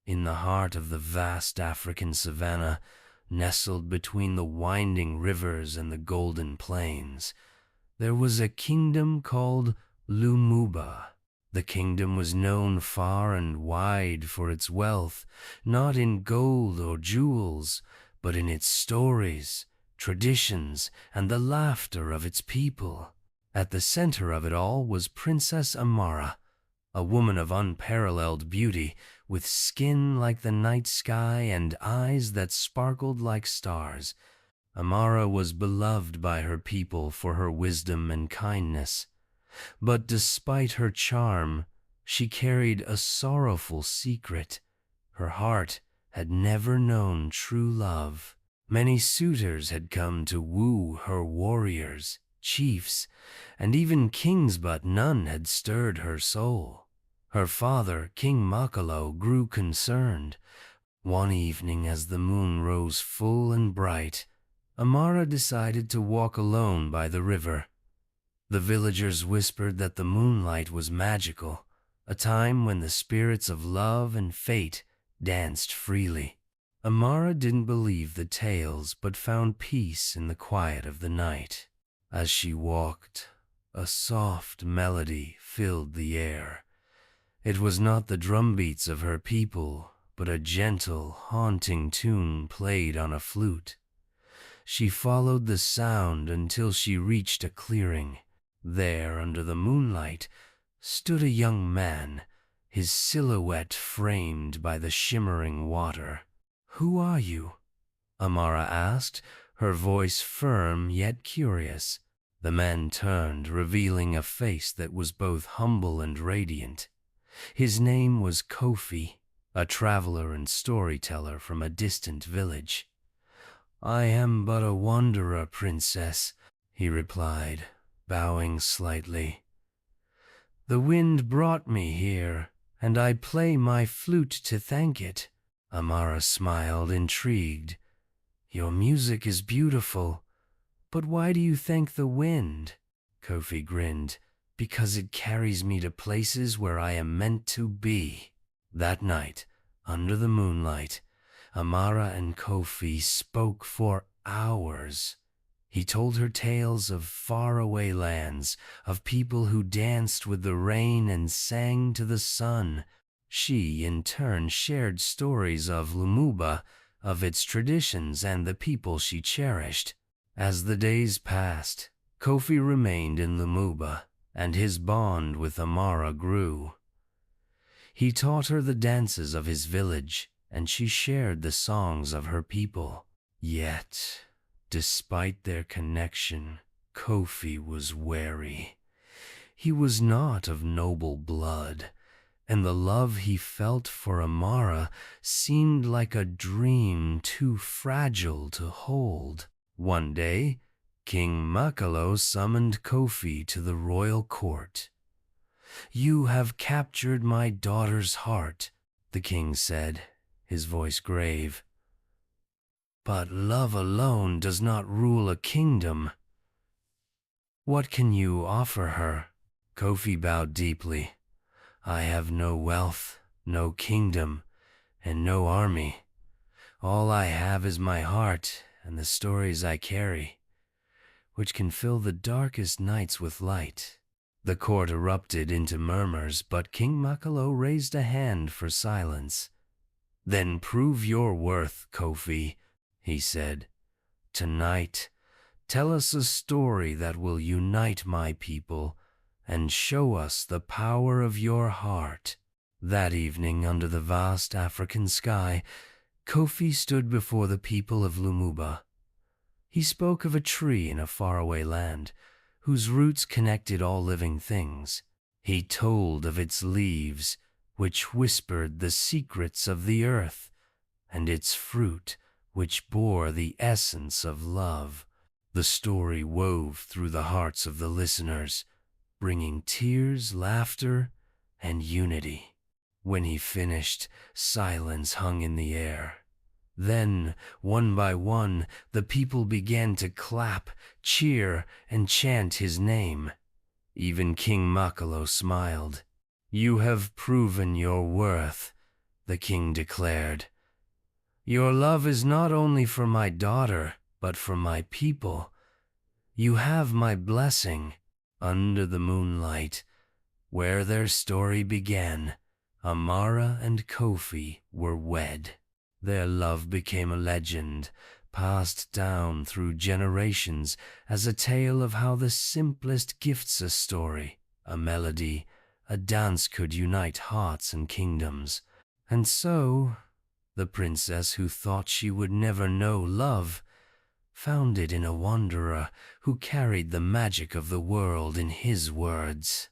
in the heart of the vast African savanna, nestled between the winding rivers and the golden plains, there was a kingdom called Lumuba. The kingdom was known far and wide for its wealth, not in gold or jewels, but in its stories, traditions, and the laughter of its people. At the center of it all was Princess Amara, a woman of unparalleled beauty, with skin like the night sky and eyes that sparkled like stars. Amara was beloved by her people for her wisdom and kindness. But despite her charm, she carried a sorrowful secret. Her heart had never known true love. Many suitors had come to woo her warriors, chiefs, and even kings, but none had stirred her soul. Her father, King Makalo, grew concerned. One evening, as the moon rose full and bright, Amara decided to walk alone by the river. The villagers whispered that the moonlight was magical, a time when the spirits of love and fate danced freely. Amara didn't believe the tales, but found peace in the quiet of the night. As she walked, a soft melody filled the air. It was not the drumbeats of her people, but a gentle, haunting tune played on a flute. She followed the sound until she reached a clearing. There, under the moonlight, stood a young man, his silhouette framed by the shimmering water. "Who are you?" Amara asked, her voice firm yet curious. The man turned, revealing a face that was both humble and radiant. His name was Kofi, a traveler and storyteller from a distant village. "I am but a wanderer, princess," he replied, bowing slightly. "The wind brought me here, and I play my flute to thank it." Amara smiled, intrigued. "Your music is beautiful, but why do you thank the wind?" Kofi grinned. "Because it carries me to places where I am meant to be." That night, under the moonlight, Amara and Kofi spoke for hours. He told her tales of faraway lands, of people who danced with the rain and sang to the sun. She, in turn, shared stories of Lumuba, of its traditions and the people she cherished. As the days passed, Kofi remained in Lumuba, and his bond with Amara grew. He taught her the dances of his village, and she shared the songs of her people. Yet, despite their connection, Kofi was wary. He was not of noble blood, and the love he felt for Amara seemed like a dream too fragile to hold. One day, King Makalo summoned Kofi to the royal court. "You have captured my daughter's heart," the king said, his voice grave. "But love alone does not rule a kingdom. What can you offer her?" Kofi bowed deeply. "I have no wealth, no kingdom, and no army. All I have is my heart and the stories I carry, which can fill the darkest nights with light." The court erupted into murmurs, but King Makalo raised a hand for silence. "Then prove your worth, Kofi," he said. "Tonight, tell us a story that will unite my people and show us the power of your heart." That evening, under the vast African sky, Kofi stood before the people of Lumuba. He spoke of a tree in a faraway land, whose roots connected all living things. He told of its leaves, which whispered the secrets of the earth, and its fruit, which bore the essence of love. The story wove through the hearts of the listeners, bringing tears, laughter, and unity. When he finished, silence hung in the air. Then, one by one, the people began to clap, cheer, and chant his name. Even King Makalo smiled. "You have proven your worth," the king declared. "Your love is not only for my daughter, but for my people. You have my blessing." Under the moonlight, where their story began, Amara and Kofi were wed. Their love became a legend, passed down through generations as a tale of how the simplest gifts a story, a melody, a dance could unite hearts and kingdoms. And so, the princess who thought she would never know love found it in a wanderer who carried the magic of the world in his words.